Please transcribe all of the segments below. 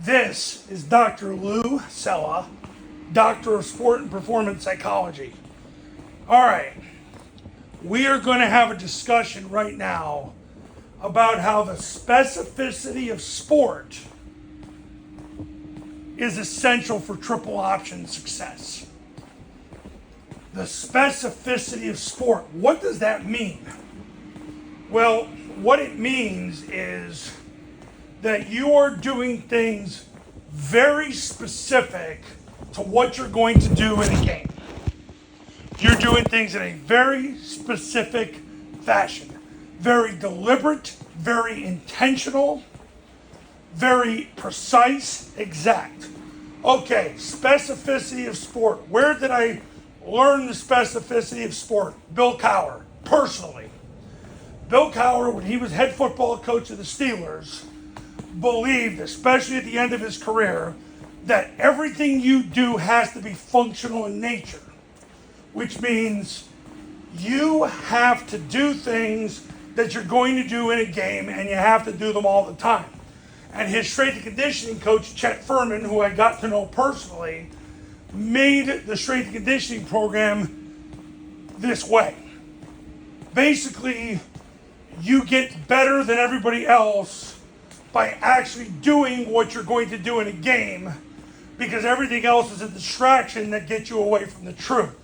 This is Dr. Lou Cella, Doctor of Sport and Performance Psychology. All right, we are going to have a discussion right now about how the specificity of sport is essential for triple option success. The specificity of sport, what does that mean? Well, what it means is that you are doing things very specific to what you're going to do in a game. You're doing things in a very specific fashion. Very deliberate, very intentional, very precise, exact. Okay, specificity of sport. Where did I learn the specificity of sport? Bill Cowher, personally. Bill Cowher, when he was head football coach of the Steelers, believed, especially at the end of his career, that everything you do has to be functional in nature, which means you have to do things that you're going to do in a game, and you have to do them all the time. And his strength and conditioning coach, Chet Furman, who I got to know personally, made the strength and conditioning program this way. Basically, you get better than everybody else by actually doing what you're going to do in a game, because everything else is a distraction that gets you away from the truth.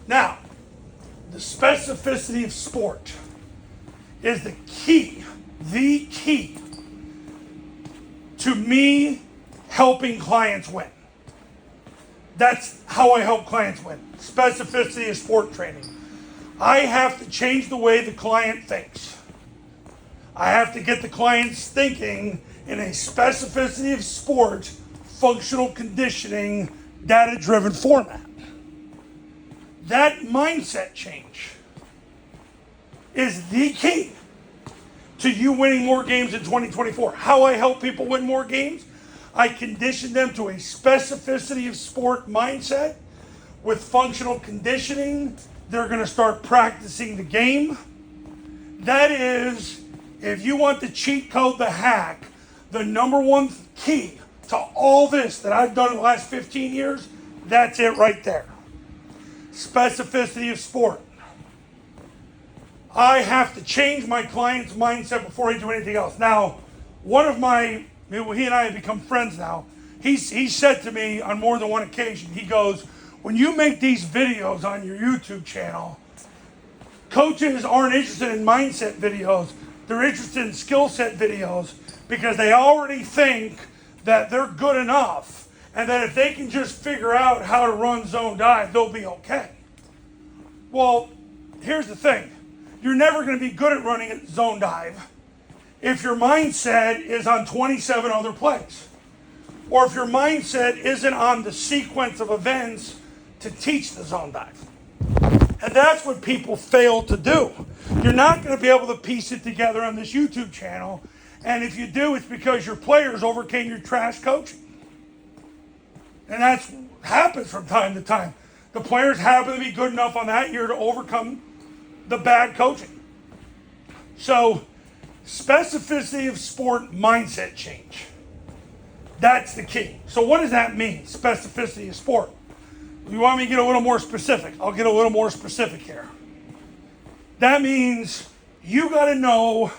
Now, the specificity of sport is the key to me helping clients win. That's how I help clients win. Specificity of sport training. I have to change the way the client thinks. I have to get the clients thinking in a specificity of sport, functional conditioning, data-driven format. That mindset change is the key to you winning more games in 2024. How I help people win more games? I condition them to a specificity of sport mindset with functional conditioning. They're going to start practicing the game. That is, if you want the cheat code, the hack, the number one key to all this that I've done in the last 15 years, that's it right there. Specificity of sport. I have to change my client's mindset before I do anything else. Now, he and I have become friends now. He said to me on more than one occasion, he goes, when you make these videos on your YouTube channel, coaches aren't interested in mindset videos. They're interested in skill set videos because they already think that they're good enough and that if they can just figure out how to run zone dive, they'll be okay. Well, here's the thing. You're never going to be good at running a zone dive if your mindset is on 27 other plays, or if your mindset isn't on the sequence of events to teach the zone dive. And that's what people fail to do. You're not going to be able to piece it together on this YouTube channel, and if you do, it's because your players overcame your trash coaching. And that happens from time to time. The players happen to be good enough on that year to overcome the bad coaching. So, specificity of sport mindset change. That's the key. So what does that mean, specificity of sport? You want me to get a little more specific? I'll get a little more specific here. That means you got to know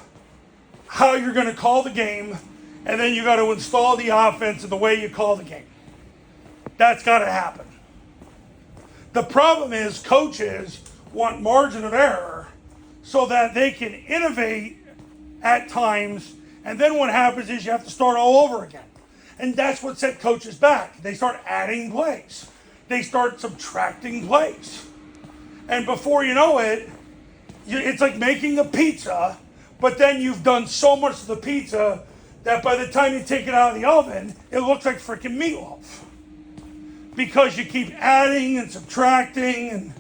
how you're going to call the game, and then you got to install the offense in the way you call the game. That's got to happen. The problem is coaches want margin of error so that they can innovate at times, and then what happens is you have to start all over again. And that's what set coaches back. They start adding plays. They start subtracting plays. And before you know it, it's like making a pizza, but then you've done so much of the pizza that by the time you take it out of the oven, it looks like freaking meatloaf. Because you keep adding and subtracting, and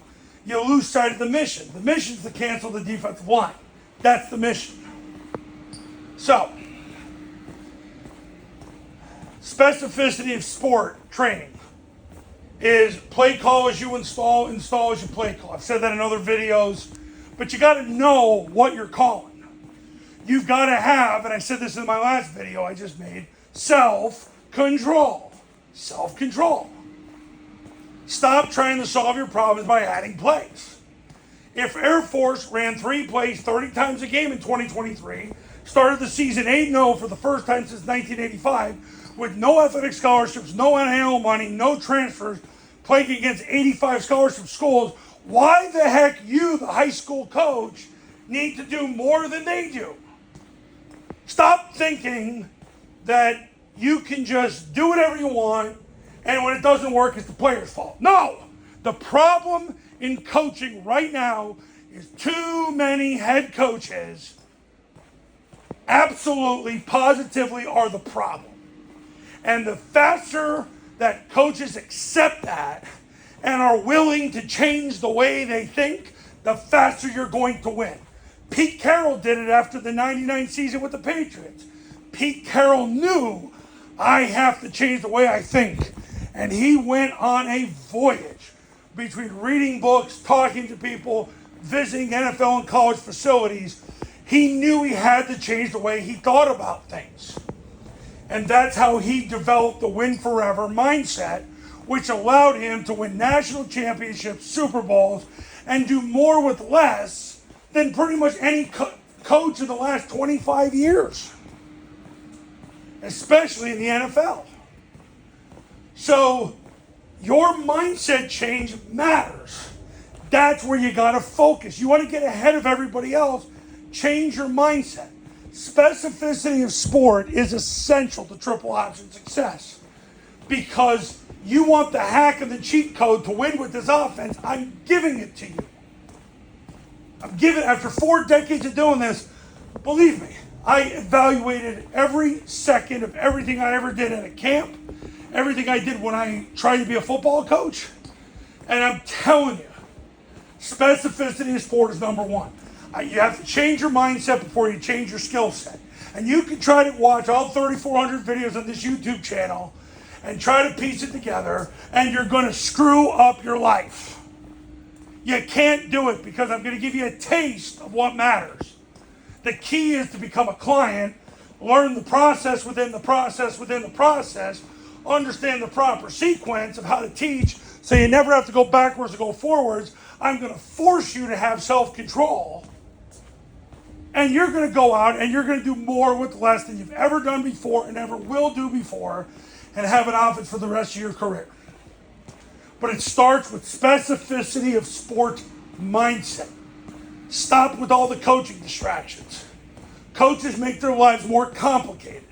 you lose sight of the mission. The mission is to cancel the defensive line. That's the mission. So, specificity of sport training is play call as you install as you play call. I've said that in other videos, but you got to know what you're calling. You've got to have, and I said this in my last video I just made, Self-control. Self-control. Stop trying to solve your problems by adding plays. If Air Force ran 3 plays 30 times a game in 2023, started the season 8-0 for the first time since 1985, with no athletic scholarships, no NIL money, no transfers, playing against 85 scholarship schools, why the heck you, the high school coach, need to do more than they do? Stop thinking that you can just do whatever you want, and when it doesn't work, it's the player's fault. No! The problem in coaching right now is too many head coaches absolutely, positively are the problem. And the faster that coaches accept that and are willing to change the way they think, the faster you're going to win. Pete Carroll did it after the 99 season with the Patriots. Pete Carroll knew, I have to change the way I think. And he went on a voyage between reading books, talking to people, visiting NFL and college facilities. He knew he had to change the way he thought about things. And that's how he developed the win forever mindset, which allowed him to win national championships, Super Bowls, and do more with less than pretty much any coach in the last 25 years, especially in the NFL. So your mindset change matters. That's where you got to focus. You want to get ahead of everybody else, change your mindset. Specificity of sport is essential to triple option success because you want the hack and the cheat code to win with this offense. I'm giving it to you. After 4 decades of doing this, believe me, I evaluated every second of everything I ever did at a camp, everything I did when I tried to be a football coach, and I'm telling you, specificity of sport is number one. You have to change your mindset before you change your skill set. And you can try to watch all 3,400 videos on this YouTube channel and try to piece it together, and you're going to screw up your life. You can't do it because I'm going to give you a taste of what matters. The key is to become a client, learn the process within the process within the process, understand the proper sequence of how to teach so you never have to go backwards or go forwards. I'm going to force you to have self-control. And you're going to go out and you're going to do more with less than you've ever done before and ever will do before and have an offense for the rest of your career. But it starts with specificity of sport mindset. Stop with all the coaching distractions. Coaches make their lives more complicated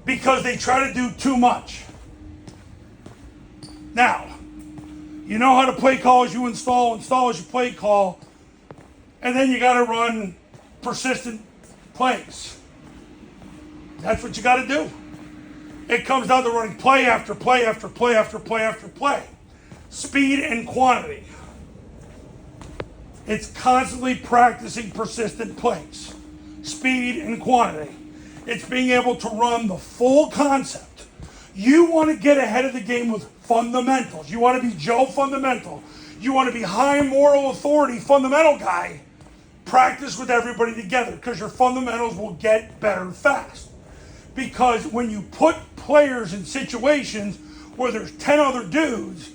because they try to do too much. Now, you know how to play call as you install as you play call, and then you got to run persistent plays. That's what you got to do. It comes down to running play after play after play after play after play. Speed and quantity. It's constantly practicing persistent plays. Speed and quantity. It's being able to run the full concept. You want to get ahead of the game with fundamentals. You want to be Joe Fundamental. You want to be high moral authority fundamental guy. Practice with everybody together because your fundamentals will get better fast. Because when you put players in situations where there's 10 other dudes,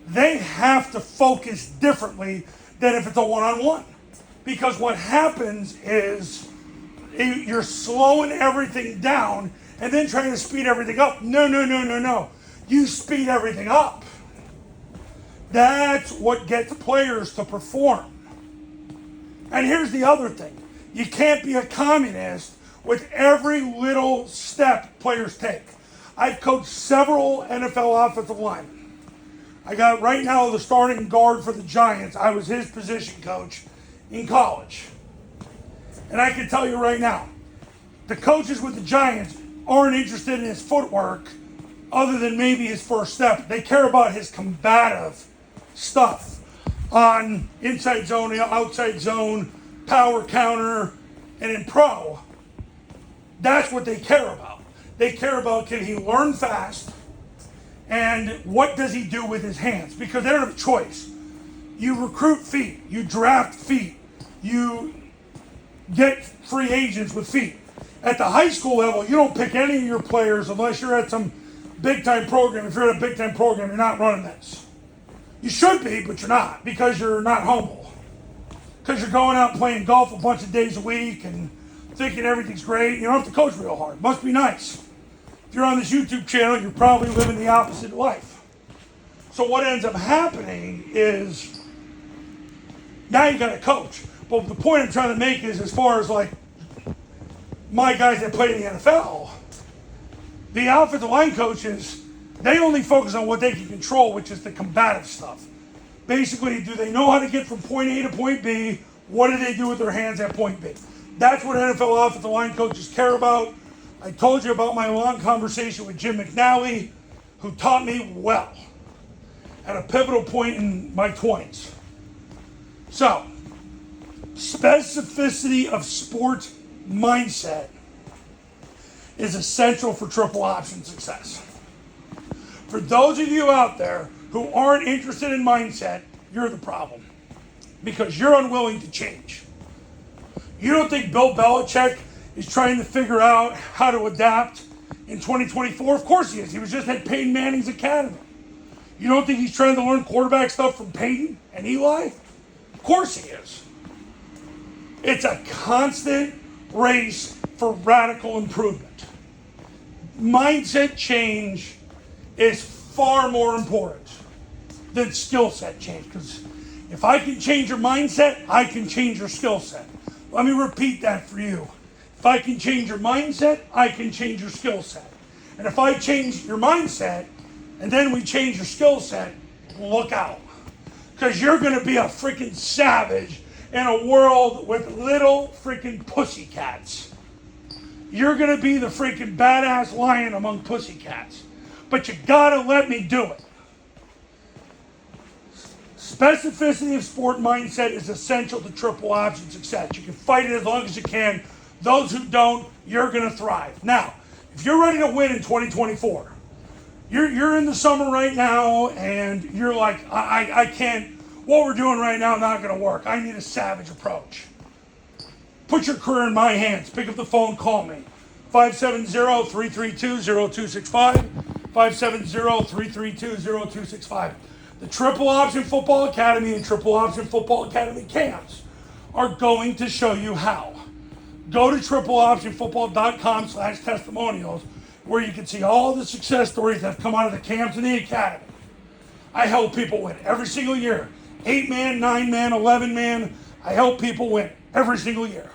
they have to focus differently than if it's a one-on-one. Because what happens is you're slowing everything down and then trying to speed everything up. No. You speed everything up. That's what gets players to perform. And here's the other thing. You can't be a communist with every little step players take. I've coached several NFL offensive linemen. I got right now the starting guard for the Giants. I was his position coach in college. And I can tell you right now, the coaches with the Giants aren't interested in his footwork other than maybe his first step. They care about his combative stuff on inside zone, outside zone, power counter, and in pro. That's what they care about. They care about, can he learn fast, and what does he do with his hands? Because they don't have a choice. You recruit feet, you draft feet, you get free agents with feet. At the high school level, you don't pick any of your players unless you're at some big-time program. If you're at a big-time program, you're not running this. You should be, but you're not, because you're not humble. Because you're going out and playing golf a bunch of days a week and thinking everything's great. You don't have to coach real hard. Must be nice. If you're on this YouTube channel, you're probably living the opposite life. So what ends up happening is now you got to coach. But the point I'm trying to make is, as far as like my guys that play in the NFL, the offensive line coaches, they only focus on what they can control, which is the combative stuff. Basically, do they know how to get from point A to point B? What do they do with their hands at point B? That's what NFL offensive line coaches care about. I told you about my long conversation with Jim McNally, who taught me well at a pivotal point in my 20s. So, specificity of sport mindset is essential for triple option success. For those of you out there who aren't interested in mindset, you're the problem, because you're unwilling to change. You don't think Bill Belichick is trying to figure out how to adapt in 2024? Of course he is. He was just at Peyton Manning's academy. You don't think he's trying to learn quarterback stuff from Peyton and Eli? Of course he is. It's a constant race for radical improvement. Mindset change is far more important than skill set change, because if I can change your mindset, I can change your skill set. Let me repeat that for you. If I can change your mindset, I can change your skill set. And if I change your mindset, and then we change your skill set, look out. Because you're going to be a freaking savage in a world with little freaking pussycats. You're going to be the freaking badass lion among pussycats. But you got to let me do it. Specificity of sport mindset is essential to triple option success. You can fight it as long as you can. Those who don't, you're going to thrive. Now, if you're ready to win in 2024, you're in the summer right now, and you're like, I can't, what we're doing right now is not going to work. I need a savage approach. Put your career in my hands. Pick up the phone, call me. 570-332-0265. 570-332-0265. The Triple Option Football Academy and Triple Option Football Academy camps are going to show you how. Go to tripleoptionfootball.com/testimonials, where you can see all the success stories that have come out of the camps and the academy. I help people win every single year. 8-man, 9-man, 11-man. I help people win every single year.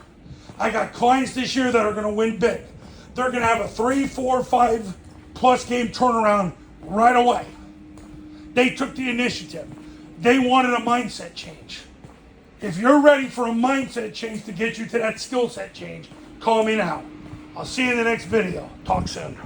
I got clients this year that are going to win big. They're going to have a 3, 4, 5+ game turnaround right away. They took the initiative. They wanted a mindset change. If you're ready for a mindset change to get you to that skill set change, call me now. I'll see you in the next video. Talk soon.